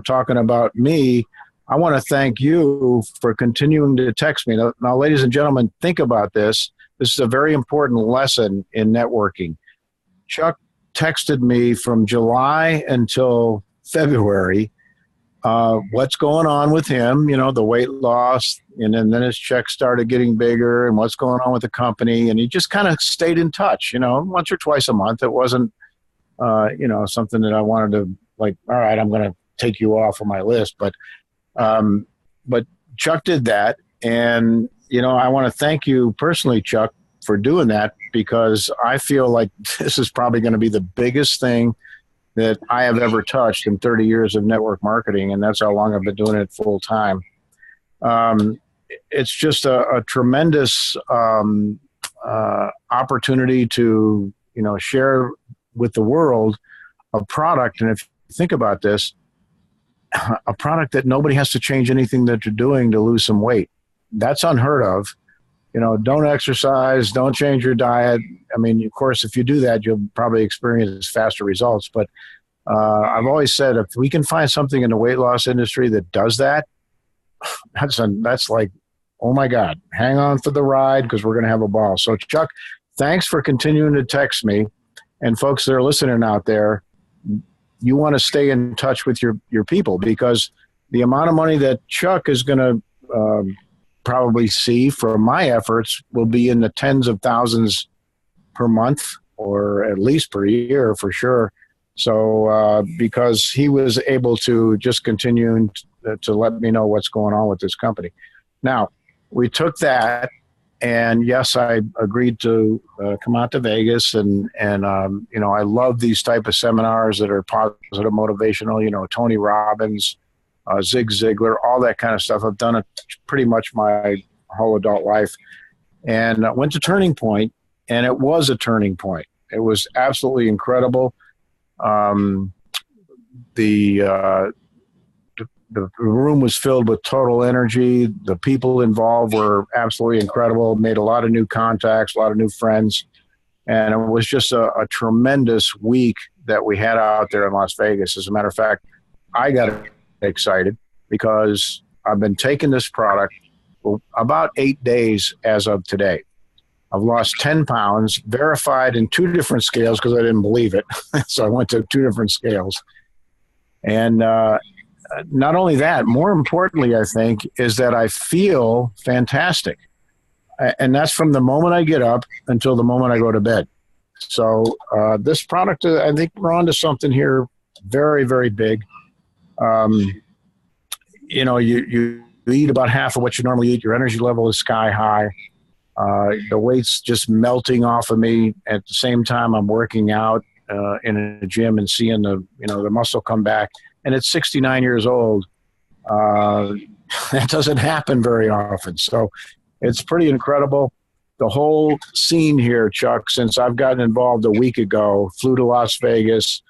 talking about me, I want to thank you for continuing to text me. Now, ladies and gentlemen, think about this. This is a very important lesson in networking. Chuck texted me from July until February, what's going on with him, the weight loss, and then his check started getting bigger, and what's going on with the company. And he just kind of stayed in touch, once or twice a month. It wasn't, something that I wanted to all right, I'm going to take you off of my list. But Chuck did that. And, I want to thank you personally, Chuck, for doing that, because I feel like this is probably going to be the biggest thing that I have ever touched in 30 years of network marketing, and that's how long I've been doing it full time. It's just a tremendous opportunity to, share with the world a product. And if you think about this, a product that nobody has to change anything that you're doing to lose some weight. That's unheard of. Don't exercise, don't change your diet. I mean, of course, if you do that, you'll probably experience faster results. But I've always said, if we can find something in the weight loss industry that does that, that's like, oh my God, hang on for the ride, because we're going to have a ball. So Chuck, thanks for continuing to text me. And folks that are listening out there, you want to stay in touch with your people, because the amount of money that Chuck is going to probably see from my efforts will be in the tens of thousands per month, or at least per year for sure. So because he was able to just continue to let me know what's going on with this company. Now, we took that, and yes, I agreed to come out to Vegas, and I love these type of seminars that are positive, motivational, Tony Robbins, Zig Ziglar, all that kind of stuff. I've done it pretty much my whole adult life. And I went to Turning Point, and it was a turning point. It was absolutely incredible. The room was filled with total energy. The people involved were absolutely incredible. Made a lot of new contacts, a lot of new friends. And it was just a tremendous week that we had out there in Las Vegas. As a matter of fact, I got excited because I've been taking this product for about 8 days as of today. I've lost 10 pounds, verified in 2 different scales because I didn't believe it. So I went to 2 different scales. And not only that, more importantly, I think, is that I feel fantastic. And that's from the moment I get up until the moment I go to bed. So this product, I think we're onto something here very, very big. You eat about half of what you normally eat. Your energy level is sky high. The weight's just melting off of me. At the same time, I'm working out in a gym and seeing the muscle come back. And at 69 years old, that doesn't happen very often. So it's pretty incredible. The whole scene here, Chuck, since I've gotten involved a week ago, flew to Las Vegas,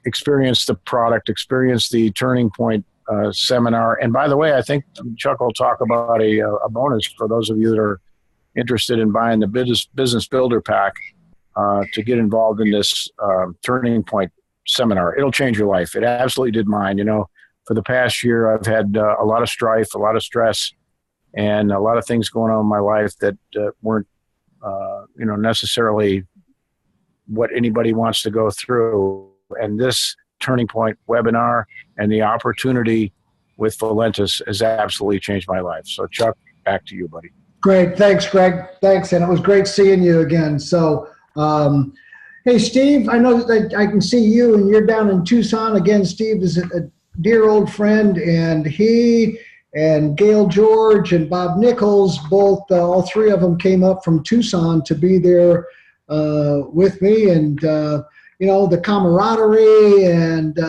experienced the product, experienced the Turning Point seminar. And by the way, I think Chuck will talk about a bonus for those of you that are interested in buying the business builder pack to get involved in this Turning Point seminar. It'll change your life. It absolutely did mine. For the past year, I've had a lot of strife, a lot of stress, and a lot of things going on in my life that weren't, necessarily what anybody wants to go through. And this Turning Point webinar and the opportunity with Valentis has absolutely changed my life. So Chuck, back to you, buddy. Great. Thanks, Greg. Thanks. And it was great seeing you again. So, hey, Steve, I know that I can see you and you're down in Tucson. Again, Steve is a dear old friend, and he and Gail George and Bob Nichols, both, all 3 of them came up from Tucson to be there with me. And, the camaraderie and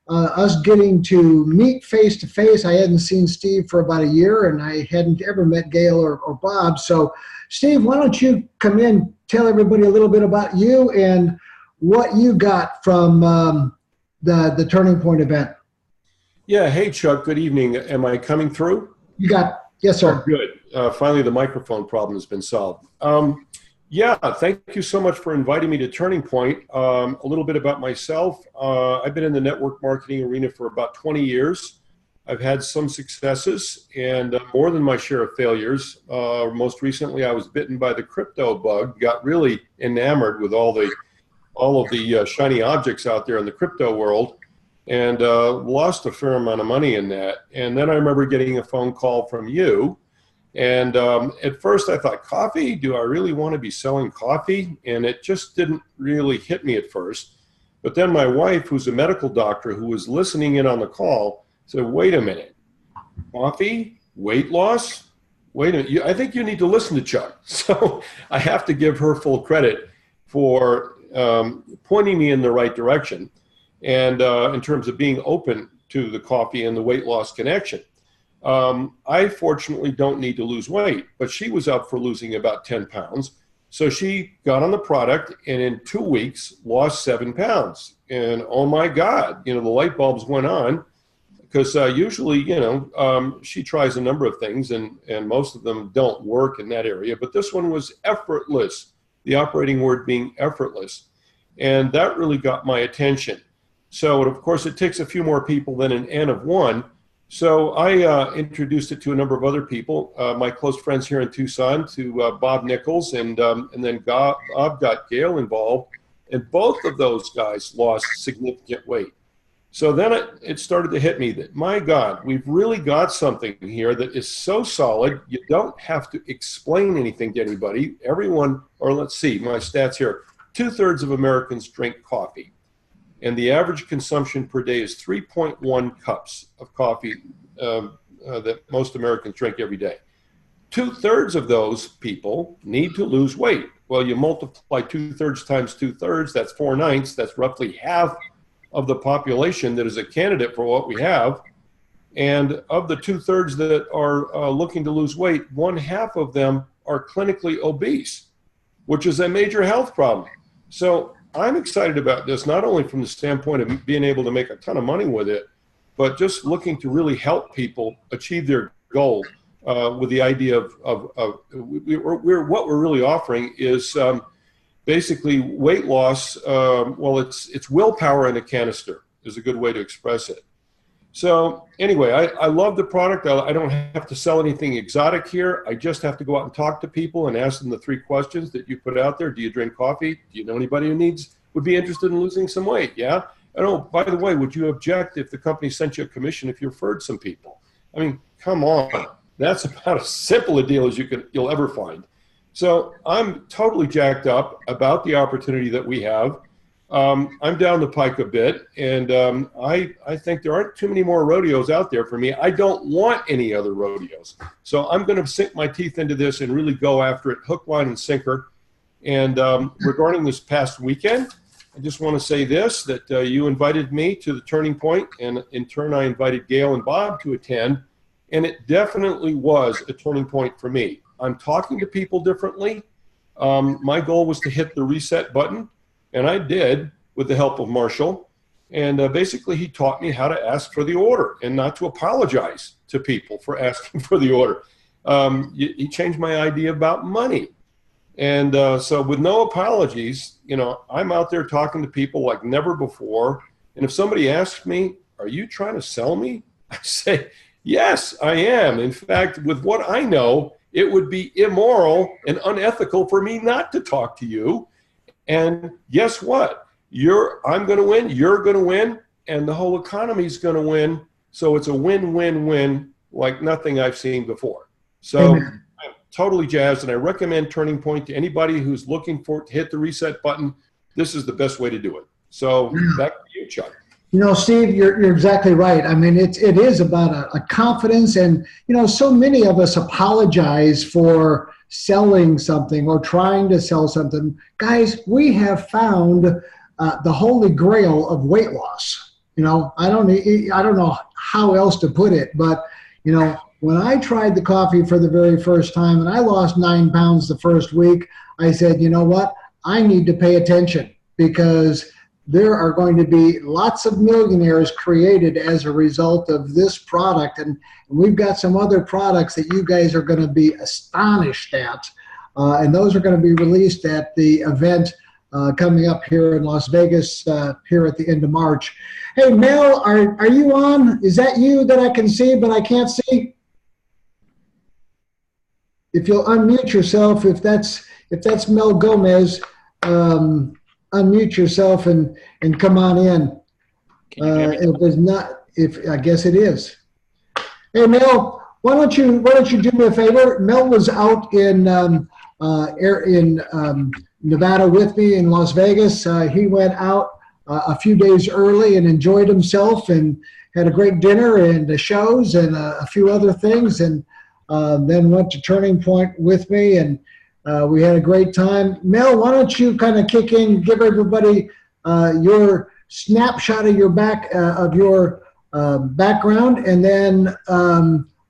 us getting to meet face to face. I hadn't seen Steve for about a year, and I hadn't ever met Gail or Bob. So, Steve, why don't you come in, tell everybody a little bit about you and what you got from the Turning Point event. Yeah. Hey, Chuck. Good evening. Am I coming through? Yes, sir. Oh, good. Finally, the microphone problem has been solved. Yeah, thank you so much for inviting me to Turning Point. A little bit about myself. I've been in the network marketing arena for about 20 years. I've had some successes and more than my share of failures. Most recently, I was bitten by the crypto bug, got really enamored with all of the shiny objects out there in the crypto world, and lost a fair amount of money in that. And then I remember getting a phone call from you. And at first I thought, coffee? Do I really want to be selling coffee? And it just didn't really hit me at first. But then my wife, who's a medical doctor who was listening in on the call, said, wait a minute, coffee, weight loss? Wait a minute, I think you need to listen to Chuck. So I have to give her full credit for pointing me in the right direction, and in terms of being open to the coffee and the weight loss connection. I fortunately don't need to lose weight, but she was up for losing about 10 pounds. So she got on the product and in 2 weeks lost 7 pounds. And oh my God, the light bulbs went on, because usually, she tries a number of things and most of them don't work in that area. But this one was effortless, the operating word being effortless. And that really got my attention. So, of course, it takes a few more people than an N of one. So I introduced it to a number of other people, my close friends here in Tucson, to Bob Nichols, and then Bob got Gail involved, and both of those guys lost significant weight. So then it started to hit me that, my God, we've really got something here that is so solid, you don't have to explain anything to anybody. Everyone, or let's see, my stats here, 2/3 of Americans drink coffee. And the average consumption per day is 3.1 cups of coffee that most Americans drink every day. 2/3 of those people need to lose weight. Well, you multiply 2/3 times 2/3, that's 4/9. That's roughly half of the population that is a candidate for what we have. And of the 2/3 that are looking to lose weight, 1/2 of them are clinically obese, which is a major health problem. So I'm excited about this, not only from the standpoint of being able to make a ton of money with it, but just looking to really help people achieve their goal with the idea of what we're really offering is basically weight loss. Well, it's willpower in a canister is a good way to express it. So anyway, I love the product. I don't have to sell anything exotic here. I just have to go out and talk to people and ask them the 3 questions that you put out there. Do you drink coffee? Do you know anybody who would be interested in losing some weight? Yeah. And oh, by the way, would you object if the company sent you a commission if you referred some people? I mean, come on. That's about as simple a deal as you'll ever find. So I'm totally jacked up about the opportunity that we have. I'm down the pike a bit, and I think there aren't too many more rodeos out there for me. I don't want any other rodeos. So I'm going to sink my teeth into this and really go after it, hook, line, and sinker. And regarding this past weekend, I just want to say this, that you invited me to the Turning Point, and in turn I invited Gail and Bob to attend, and it definitely was a turning point for me. I'm talking to people differently. My goal was to hit the reset button. And I did, with the help of Marshall. And basically, he taught me how to ask for the order and not to apologize to people for asking for the order. He changed my idea about money. And so with no apologies, I'm out there talking to people like never before. And if somebody asks me, are you trying to sell me? I say, yes, I am. In fact, with what I know, it would be immoral and unethical for me not to talk to you. And guess what? I'm going to win, you're going to win, and the whole economy is going to win. So it's a win-win-win like nothing I've seen before. So I'm totally jazzed, and I recommend Turning Point to anybody who's looking to hit the reset button. This is the best way to do it. So back to you, Chuck. Steve, you're exactly right. I mean, it is about a confidence, and so many of us apologize for selling something or trying to sell something. Guys, we have found the holy grail of weight loss. I don't know how else to put it, but when I tried the coffee for the very first time and I lost 9 pounds the first week, I said, you know what? I need to pay attention, because there are going to be lots of millionaires created as a result of this product. And we've got some other products that you guys are going to be astonished at. and those are going to be released at the event coming up here in Las Vegas here at the end of March. Hey, Mel, are you on? Is that you that I can see but I can't see? If you'll unmute yourself, if that's Mel Gomez, unmute yourself and come on in. Can you hear me? If it's not, I guess it is. Hey, Mel, why don't you do me a favor? Mel was out in Nevada with me in Las Vegas. He went out a few days early and enjoyed himself and had a great dinner and the shows and a few other things, and then went to Turning Point with me, and we had a great time. Mel, why don't you kind of kick in, give everybody your snapshot of your background, and then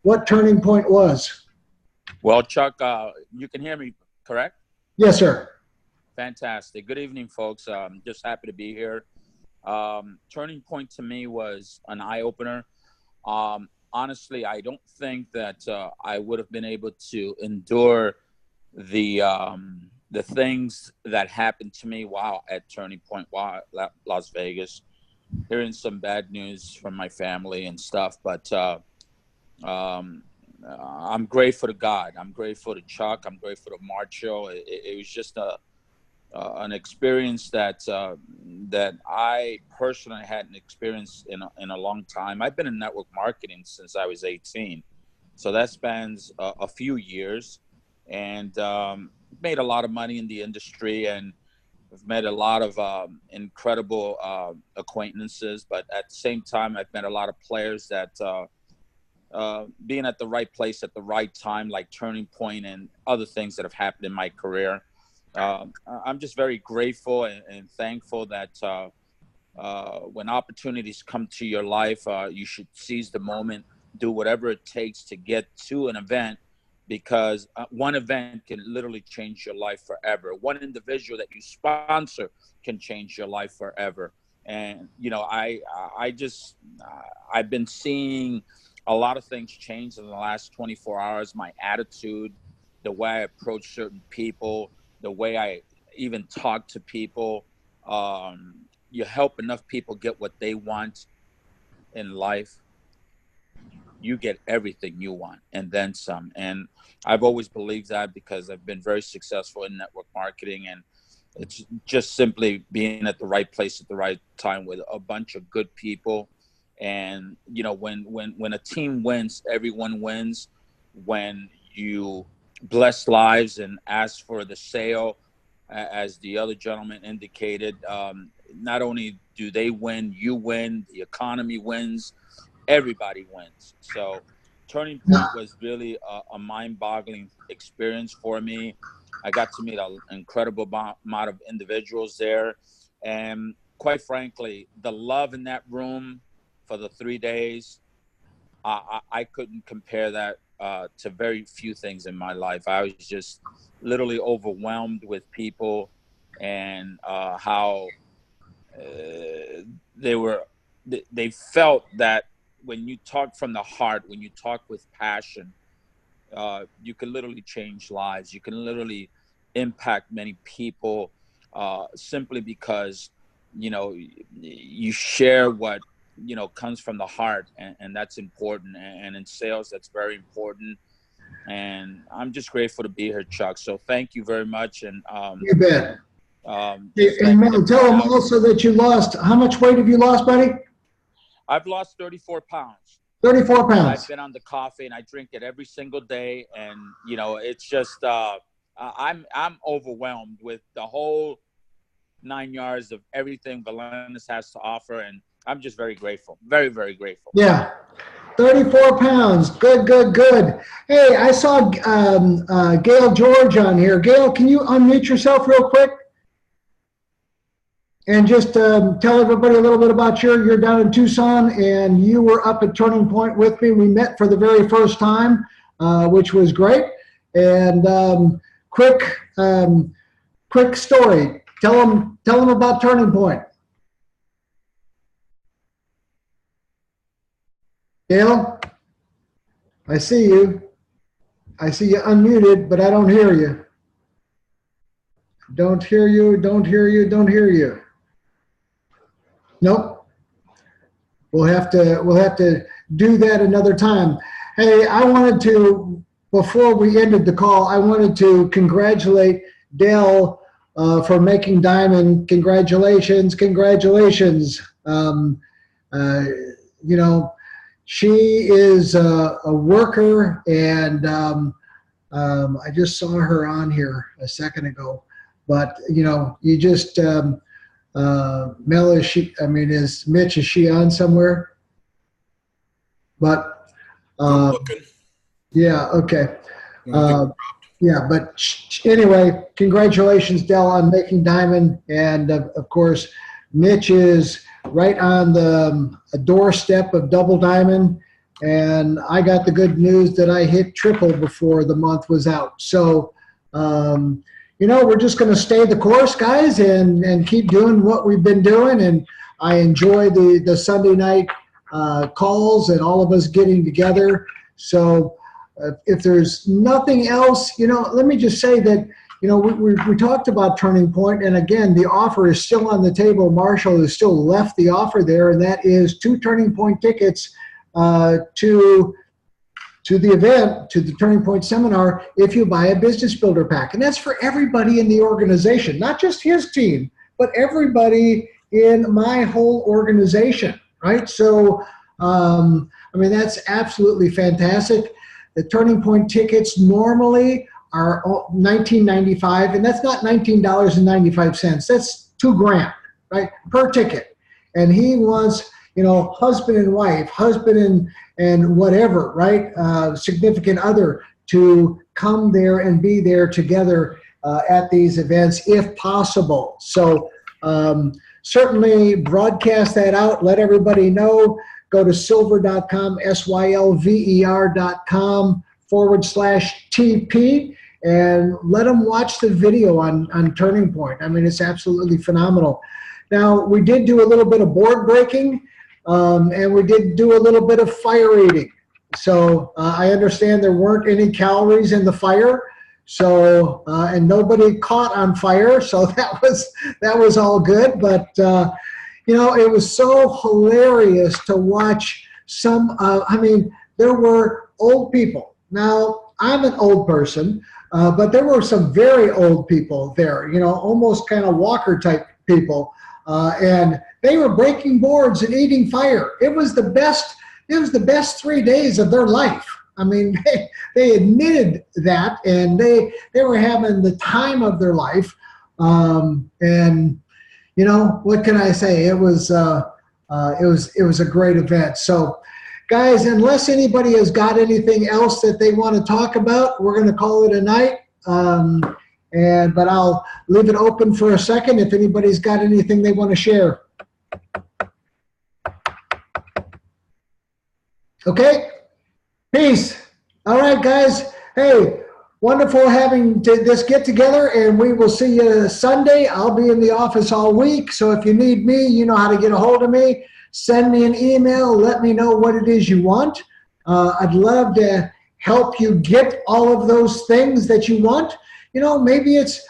what Turning Point was. Well, Chuck, you can hear me, correct? Yes, sir. Fantastic. Good evening, folks. Just happy to be here. Turning Point to me was an eye-opener. Honestly, I don't think that I would have been able to endure the things that happened to me while at Turning Point, while at Las Vegas. Hearing some bad news from my family and stuff, but I'm grateful to God. I'm grateful to Chuck. I'm grateful to Marshall. It was just an experience that I personally hadn't experienced in a long time. I've been in network marketing since I was 18, so that spans a few years, and made a lot of money in the industry, and I've met a lot of incredible acquaintances. But at the same time, I've met a lot of players that being at the right place at the right time, like Turning Point and other things that have happened in my career. I'm just very grateful and thankful that when opportunities come to your life, you should seize the moment, do whatever it takes to get to an event, because one event can literally change your life forever. One individual that you sponsor can change your life forever. And, you know, I've been seeing a lot of things change in the last 24 hours. My attitude, the way I approach certain people, the way I even talk to people. You help enough people get what they want in life, you get everything you want and then some. And I've always believed that because I've been very successful in network marketing, and it's just simply being at the right place at the right time with a bunch of good people. And, you know, when a team wins, everyone wins. When you bless lives and ask for the sale, as the other gentleman indicated, not only do they win, you win, the economy wins, everybody wins. So Turning Point was really a mind-boggling experience for me. I got to meet an incredible amount of individuals there. And quite frankly, the love in that room for the 3 days, I couldn't compare that to very few things in my life. I was just literally overwhelmed with people and how they felt that when you talk from the heart, when you talk with passion, you can literally change lives. You can literally impact many people simply because, you know, you share what, you know, comes from the heart, and that's important. And in sales, that's very important. And I'm just grateful to be here, Chuck. So thank you very much. And you bet. And Mel, tell them also that you lost. How much weight have you lost, buddy? I've lost 34 pounds. 34 pounds. I've been on the coffee, and I drink it every single day. And, you know, it's just, I'm overwhelmed with the whole 9 yards of everything Valentis has to offer. And I'm just very grateful. Very, very grateful. Yeah. 34 pounds. Good, good, good. Hey, I saw Gail George on here. Gail, can you unmute yourself real quick? And just tell everybody a little bit about you're down in Tucson, and you were up at Turning Point with me. We met for the very first time, which was great. And quick story. Tell them about Turning Point. Gail, I see you. I see you unmuted, but I don't hear you. Don't hear you. Don't hear you. Don't hear you. Nope. We'll have to do that another time. Hey, I wanted to, before we ended the call, I wanted to congratulate Dale for making diamond. Congratulations, congratulations. You know, she is a worker, and I just saw her on here a second ago. But you know, you just Mel, is Mitch? Is she on somewhere? But yeah, okay. Yeah, but anyway, congratulations, Dell, on making diamond, and of course, Mitch is right on the doorstep of double diamond, and I got the good news that I hit triple before the month was out. So, you know, we're just going to stay the course, guys, and keep doing what we've been doing. And I enjoy the Sunday night calls and all of us getting together. So if there's nothing else, you know, let me just say that, you know, we talked about Turning Point, and again, the offer is still on the table. Marshall has still left the offer there, and that is 2 Turning Point tickets to the event, to the Turning Point seminar, if you buy a business builder pack. And that's for everybody in the organization, not just his team, but everybody in my whole organization, right? So, I mean, that's absolutely fantastic. The Turning Point tickets normally are $19.95, and that's not $19.95. That's $2,000, right, per ticket. And he wants, you know, husband and wife, husband and whatever, right, significant other, to come there and be there together at these events if possible. So certainly broadcast that out. Let everybody know. Go to sylver.com, sylver.com/TP, and let them watch the video on Turning Point. I mean, it's absolutely phenomenal. Now, we did do a little bit of board breaking, and we did do a little bit of fire eating. So I understand there weren't any calories in the fire. So, and nobody caught on fire. So that was all good. But, you know, it was so hilarious to watch some, I mean, there were old people. Now, I'm an old person, but there were some very old people there, you know, almost kind of walker type people. And they were breaking boards and eating fire. It was the best 3 days of their life. I mean, they admitted that, and they were having the time of their life. And you know, what can I say? It was a great event. So, guys, unless anybody has got anything else that they want to talk about, we're going to call it a night. But I'll leave it open for a second if anybody's got anything they want to share. Okay? Peace. All right, guys. Hey, wonderful having this get together, and we will see you Sunday. I'll be in the office all week, so if you need me, you know how to get a hold of me. Send me an email. Let me know what it is you want. I'd love to help you get all of those things that you want. You know, maybe it's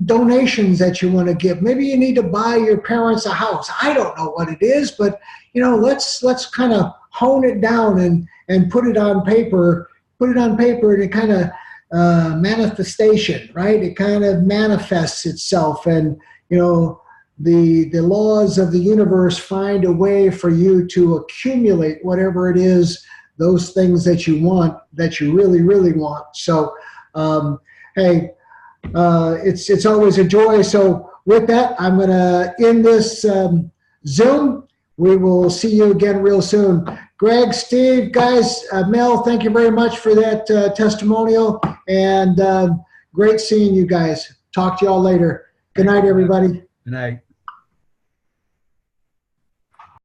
donations that you want to give. Maybe you need to buy your parents a house. I don't know what it is, but, you know, let's kind of hone it down and put it on paper. Put it on paper, and it kind of manifestation, right? It kind of manifests itself, and you know, the laws of the universe find a way for you to accumulate whatever it is, those things that you want, that you really, really want. So, hey, it's always a joy. So with that, I'm going to end this Zoom. We will see you again real soon. Greg, Steve, guys, Mel, thank you very much for that testimonial, and great seeing you guys. Talk to y'all later. Good night, everybody. Good night.